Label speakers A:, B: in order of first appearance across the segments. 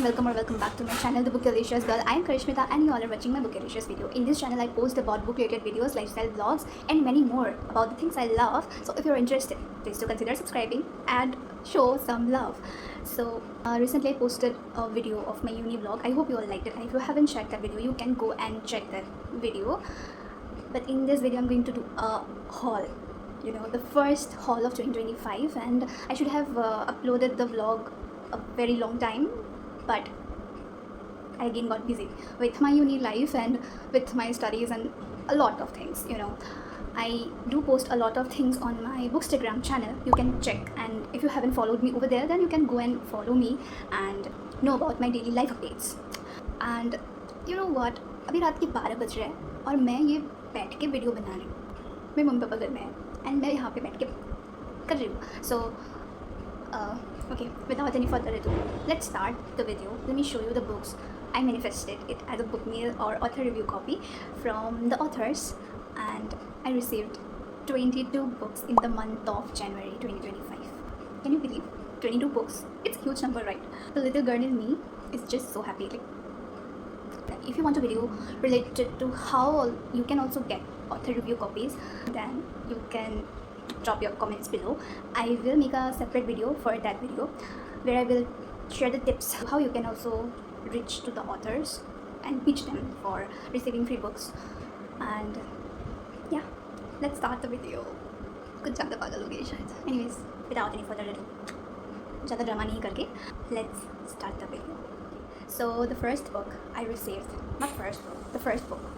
A: welcome or welcome back to my channel, The Bookalicious Girl. I am Karishmita and you all are watching my Bookalicious video. In this channel, I post about book-related videos, lifestyle vlogs, and many more about the things I love. So if you're interested, please do consider subscribing and show some love. So recently I posted a video of my uni vlog. I hope you all liked it, and if you haven't checked that video, you can go and check that video. But in this video, I'm going to do a haul. You know, the first haul of 2025, and I should have uploaded the vlog a very long time, but I again got busy with my uni life and with my studies and a lot of things. You know, I do post a lot of things on my Bookstagram channel. You can check, and if you haven't followed me over there, then you can go and follow me and know about my daily life updates. And you know what, अभी रात के 12 बज रहे हैं और मैं ये बैठ के वीडियो बना रही हूँ. मेरे मम्मी पापा घर में हैं एंड मैं यहाँ पे बैठ के कर रही हूँ. सो okay, without any further ado, let's start the video. Let me show you the books. I manifested it as a book mail or author review copy from the authors, and I received 22 books in the month of January 2025. Can you believe 22 books? It's a huge number, right? The little girl in me is just so happy. Like, if you want a video related to how you can also get author review copies, then you can drop your comments below. I will make a separate video for that video where I will share the tips how you can also reach to the authors and pitch them for receiving free books. And yeah, let's start the video. कुछ ज़्यादा पागल हो गई शायद. Anyways, without any further ado, ज़्यादा drama नहीं करके, let's start the video. So the first book I received, not first book, the first book.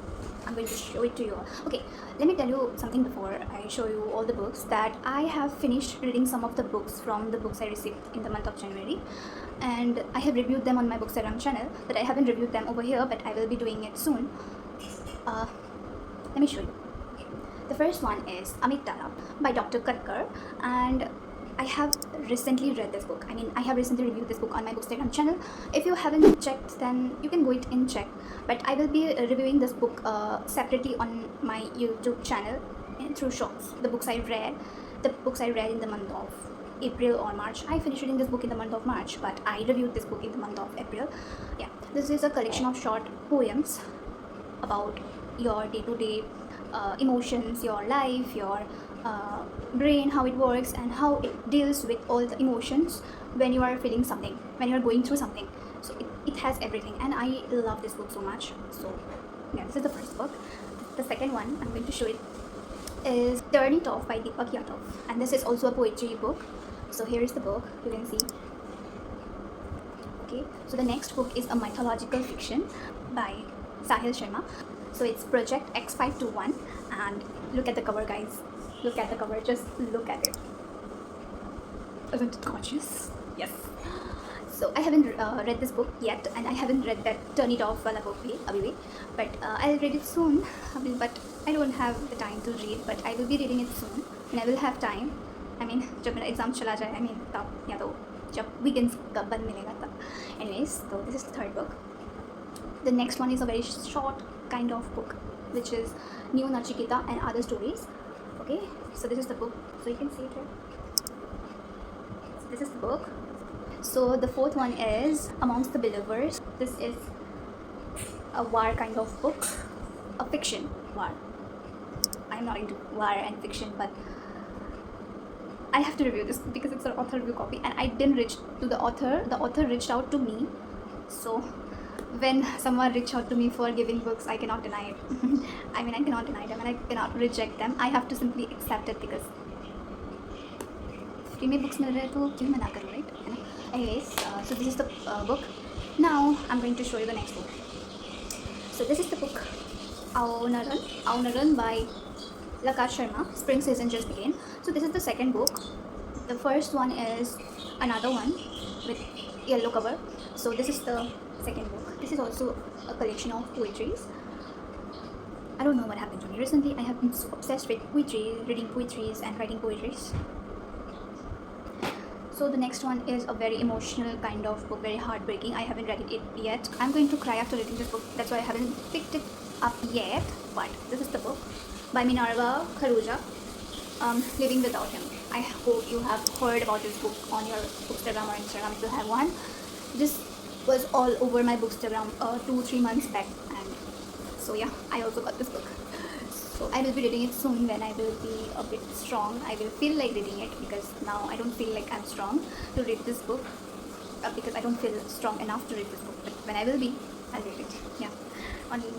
A: I'm going to show it to you. Okay, let me tell you something before I show you all the books, that I have finished reading some of the books from the books I received in the month of January, and I have reviewed them on my Bookstagram channel, but I haven't reviewed them over here, but I will be doing it soon. Let me show you. The first one is Amit Tara by Dr. Katkar, and I have recently read this book. I mean, I have recently reviewed this book on my Bookstagram channel. If you haven't checked, then you can go it and check. But I will be reviewing this book separately on my YouTube channel through shorts. The books I read in the month of April or March. I finished reading this book in the month of March, but I reviewed this book in the month of April. Yeah, this is a collection of short poems about your day-to-day emotions, your life, your brain, how it works and how it deals with all the emotions when you are feeling something, when you are going through something. So it has everything, and I love this book so much. So yeah, this is the first book. The second one I'm going to show it is Turn It Off by Deepak Yadav, and this is also a poetry book. So here is the book, you can see. Okay, so the next book is a mythological fiction by Sahil Sharma. So it's Project X521, and look at the cover, guys. Look at the cover, just look at it. Isn't it gorgeous? Yes. So I haven't read this book yet, and I haven't read that Turn It Off wala book bhi abhi bhi, but I'll read it soon. But I don't have the time to read, but I will be reading it soon when I will have time. I mean, जब मेरा exam चला जाए, I mean तब, या तो जब weekends का बंद मिलेगा तब. Anyways, so this is the third book. The next one is a very short kind of book, which is New Nachiketa and Other Stories. Okay, so this is the book, so you can see it here. So this is the book. So the fourth one is Amongst the Believers. This is a war kind of book, a fiction war. I'm not into war and fiction, but I have to review this because it's an author review copy, and I didn't reach to the author. The author reached out to me. So when someone reach out to me for giving books, I cannot deny it. I mean, I cannot deny them and I cannot reject them. I have to simply accept it because free में books मिल रहे हैं तो क्यों मैं ना करूँ, right? Anyways, so this is the book. Now I'm going to show you the next book. So this is the book Aunaran by Lakash Sharma. Spring season just began. So this is the second book. The first one is another one with yellow cover. So this is the second book. This is also a collection of poetries. I don't know what happened to me recently. I have been so obsessed with poetry, reading poetries and writing poetries. So the next one is a very emotional kind of book, very heartbreaking. I haven't read it yet. I'm going to cry after reading this book. That's why I haven't picked it up yet. But this is the book by Minerva Kharuja, Living Without Him. I hope you have heard about this book on your Bookstagram or Instagram if you have one. Just was all over my bookstagram 2-3 months back, and so yeah, I also got this book. So I will be reading it soon when I will be a bit strong. I will feel like reading it, because now I don't feel like I'm strong to read this book, because I don't feel strong enough to read this book. But when I will be, I'll read it. Yeah.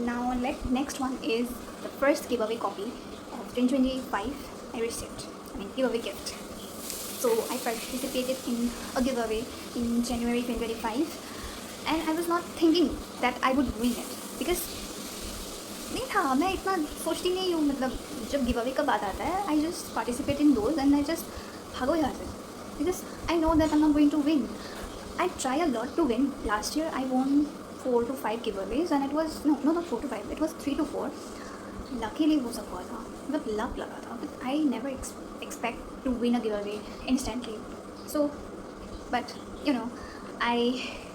A: Now next one is the first giveaway copy of 2025 I received. I mean, giveaway gift. So I participated in a giveaway in January 2025, and I was not thinking that I would win it, because नहीं था, मैं इतना सोचती नहीं हूँ, मतलब जब give away का बात आता है, I just participate in those and I just भागो यहाँ से, because I know that I am not going to win. I try a lot to win. Last year I won 4 to 5 giveaways and it was not 4 to 5, it was 3 to 4. Luckily वो सब हुआ था, मतलब luck लगा था, but I never expect to win a giveaway instantly. So but I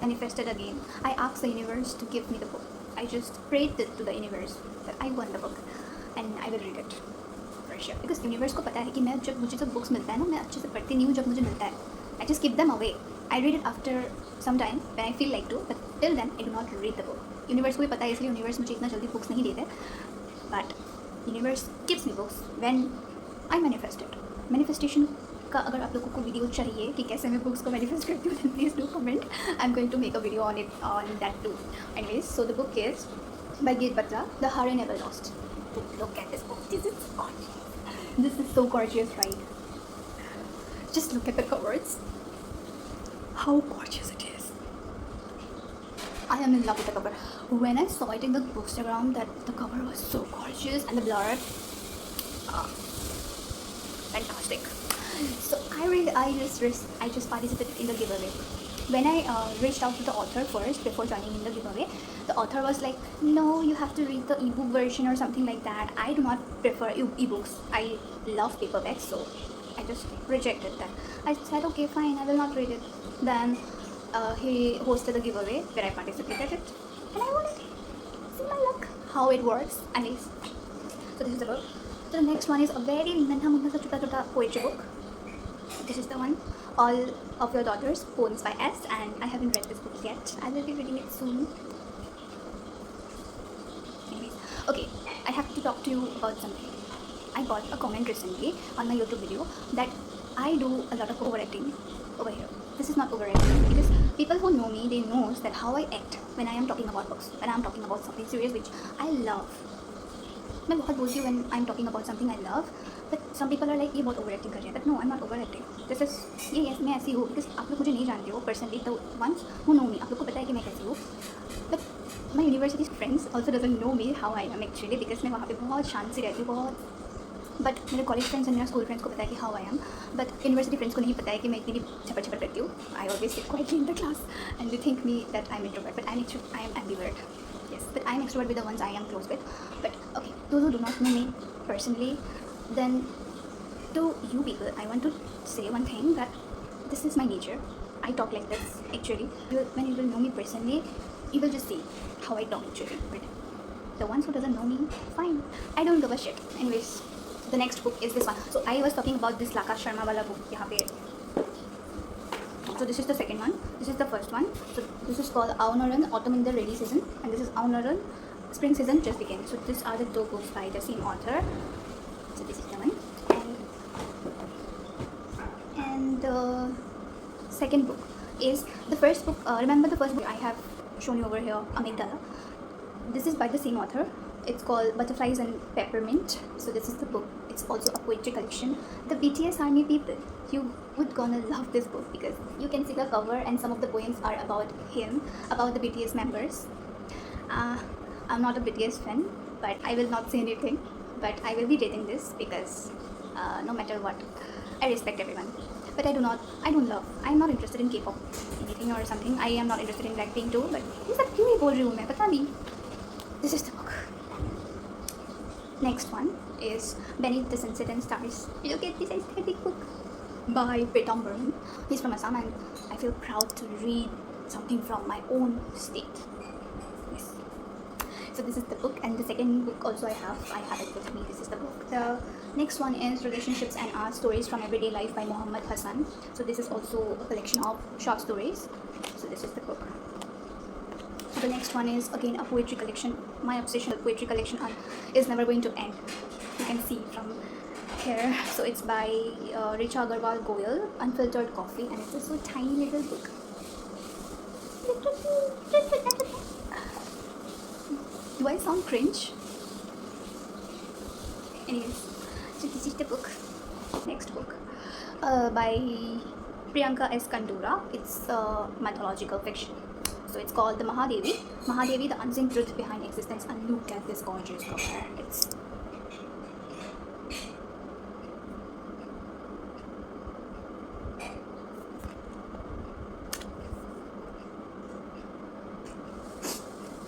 A: manifested again. I asked the universe to give me the book. I just prayed to the universe that I want the book and I will read it for sure, because universe को पता है कि मैं जब मुझे जब books मिलता है ना, मैं अच्छे से पढ़ती नहीं हूँ. जब मुझे मिलता है I just keep them away. I read it after some time when I feel like to, but till then I do not read the book. Universe को भी पता है, इसलिए universe मुझे इतना जल्दी books नहीं देते. But universe gives me books when I manifest it. Manifestation का अगर आप लोगों को वीडियो चाहिए कि कैसे मैं बुक्स को मैनिफेस्ट करती हूँ, then please do comment. I'm going to make a video on it, on that too. Anyways, so the book is by Git Batra, The Heart I Never Lost. Look at this book. This is gorgeous. This is so gorgeous, right? Just look at the covers. How gorgeous it is. I am in love with the cover. When I saw it in the bookstagram that the cover was so gorgeous and the blurb, fantastic. So I just participated in the giveaway. When I reached out to the author first before joining in the giveaway, the author was like, no, you have to read the ebook version or something like that. I do not prefer ebooks. I love paperbacks, so I just rejected that. I said, okay, fine, I will not read it. Then he hosted the giveaway where I participated it, and I won it. See my luck, how it works. Anyways, so this is the book. So the next one is a very nannha munna sa chota poetry book. This is the one, All of Your Daughters, Poems by S, and I haven't read this book yet. I will be reading it soon. Anyways, okay, I have to talk to you about something. I got a comment recently on my YouTube video that I do a lot of overacting over here. This is not overacting, because people who know me, they knows that how I act when I am talking about books, when I am talking about something serious which I love. मैं बहुत बोलती हूँ when I'm talking about something I love, but some people are like ये बहुत overacting कर रहे हैं, but no, I'm not overacting. This is ये मैं ऐसी हूँ, because आप लोग मुझे नहीं जानते हो personally, the ones who know me, आप लोग को पता है कि मैं कैसी हूँ. But my university friends also doesn't know me how I am actually, because मैं वहाँ पे बहुत शांत से रहती हूँ, बहुत. बट मेरे कॉलेज फ्रेंड्स एंड मेरे स्कूल फ्रेंड्स को पता है कि how I am, but university friends को नहीं पता है कि मैं इतनी छपर छपर करती हूँ. I always sit quietly in the class and they think me that I M introvert, but I am ambivert. Yes, but I'm extrovert with the ones I am close with. But okay, those who do not know me personally, then to you people, I want to say one thing, that this is my nature. I talk like this actually. When you will know me personally, you will just see how I talk actually. But the ones who doesn't know me, fine. I don't give a shit. Anyways, the next book is this one. So I was talking about this Laka Sharma wala book यहाँ पे. So this is the second one. This is the first one. So this is called Aunoran, Autumn in the Rainy Season, and this is Aunoran, Spring Season Just Began. So these are the two books by the same author. So this is the one, and the second book is the first book. Remember the first book I have shown you over here, Amygdala. This is by the same author. It's called Butterflies and Peppermint. So this is the book. It's also a poetry collection. The BTS Army people, you would gonna love this book, because you can see the cover and some of the poems are about him, about the BTS members. I'm not a BTS fan, but I will not say anything. But I will be reading this because no matter what, I respect everyone. But I'm not interested in K-pop anything or something. I am not interested in Blackpink too. But ये सब क्यों नहीं बोल रही हूँ मैं, पता नहीं. This is the book. Next one is Beneath the Sunset and Stars. Look at this aesthetic book by Petamburn. He's from Assam, and I feel proud to read something from my own state. Yes. So this is the book, and the second book also I have it with me. This is the book. The next one is Relationships and Art Stories from Everyday Life by Mohammed Hassan. So this is also a collection of short stories. So this is the book. The next one is again a poetry collection. My obsession with poetry collection is never going to end. You can see from here. So it's by Richa Agarwal Goyal, Unfiltered Coffee, and it's a so tiny little book. Do I sound cringe? Anyways, so this is the book. Next book by Priyanka S. Kandura. It's mythological fiction. So it's called The Mahadevi. Mahadevi, the unseen truth behind existence. And look at this gorgeous cover. It's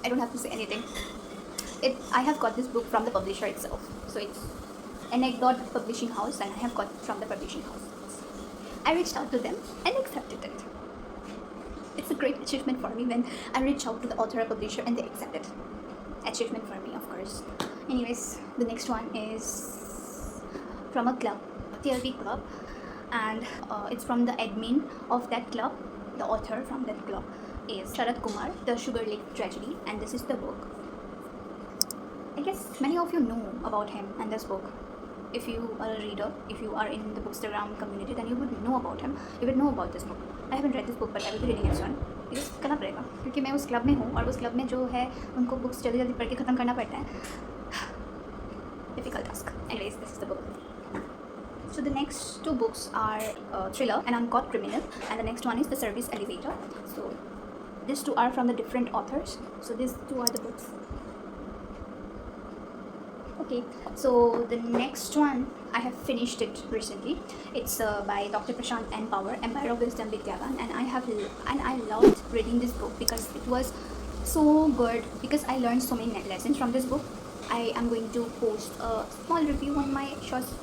A: I don't have to say anything. I have got this book from the publisher itself. So it's Anecdote Publishing House, and I have got from the publishing house. I reached out to them and accepted it. It's a great achievement for me when I reach out to the author or publisher and they accept it. Achievement for me, of course. Anyways, the next one is from a club, TLB club, and it's from the admin of that club. The author from that club is Sharad Kumar, The Sugar Lake Tragedy, and this is the book. I guess many of you know about him and this book. If you are a reader, if you are in the Bookstagram community, then you would know about him. You would know about this book. I haven't read this book, but I will be reading it soon. Because करना पड़ेगा, क्योंकि मैं उस club में हूँ और उस club में जो है उनको बुक्स जल्दी जल्दी पढ़ के ख़त्म करना पड़ता है. Difficult task. Anyways, this is the book. So the next two books are Thriller and Uncaught Criminal, and the next one is The Service Elevator. So these two are from the different authors. So these two are the books. Okay, so the next one, I have finished it recently. It's by Dr. Prashant N. Power, Empire of Wisdom Vidyavan, and I loved reading this book because it was so good, because I learned so many lessons from this book. I am going to post a small review on my shorts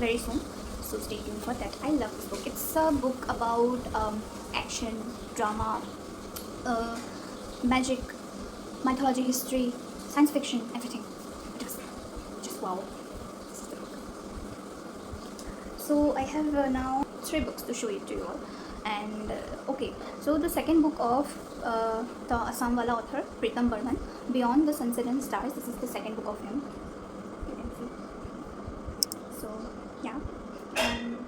A: very soon, so stay tuned for that. I love this book. It's a book about action, drama, magic, mythology, history, science fiction, everything. Just wow. This is the book. So I have now 3 books to show it to you all. And okay, so the second book of the Assamwala author Pritam Burman, Beyond the Sunset and Stars. This is the second book of him. You can see. So yeah, and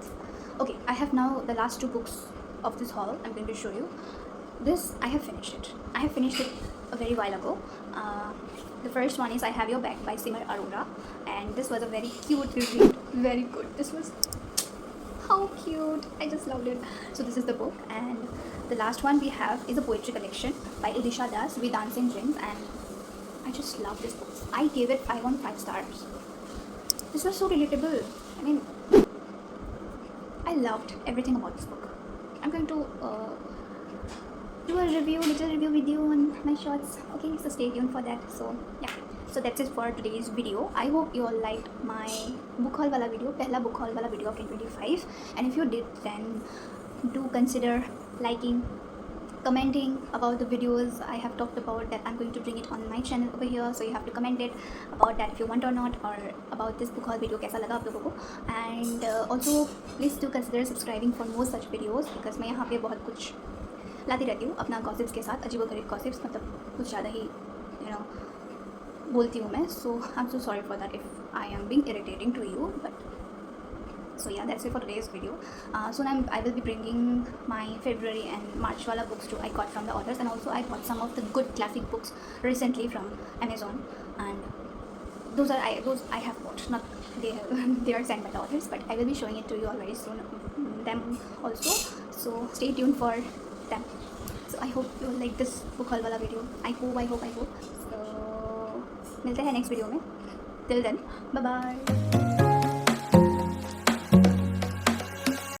A: okay, I have now the last 2 books of this haul. I'm going to show you. This I have finished it. I have finished it a very while ago. The first one is I Have Your Back by Simar Arora, and this was a very cute read. Very good. This was how cute. I just loved it. So this is the book, and the last one we have is a poetry collection by Idisha Das, We Dance in Dreams, and I just love this book. I gave it 5 on 5 stars. This was so relatable. I mean, I loved everything about this book. I'm going to do a little review video on my shorts. Okay, so stay tuned for that. So yeah, so that's it for today's video. I hope you all liked my book haul wala video, pehla book haul wala video of 2025, and if you did, then do consider liking, commenting about the videos I have talked about, that I'm going to bring it on my channel over here. So you have to comment it about that if you want or not, or about this book haul video kaisa laga aap logo ko. And also please do consider subscribing for more such videos, because मैं यहाँ पे बहुत कुछ लाती रहती हूँ अपना gossips के साथ, अजीबोगरीब गॉसिप्स, मतलब कुछ ज़्यादा ही बोलती हूँ मैं. So I am so sorry for that if I am being irritating to you, but so yeah, that's it for today's video. Soon I will be bringing my February and March wala books too. I got from the authors, and also I bought some of the good classic books recently from Amazon, and those I have bought, not they are sent by the authors, but I will be showing it to you all very soon, them also. So stay tuned for them. So I hope you like this book haul wala video. I hope. So मिलते हैं next video में. Till then, bye bye.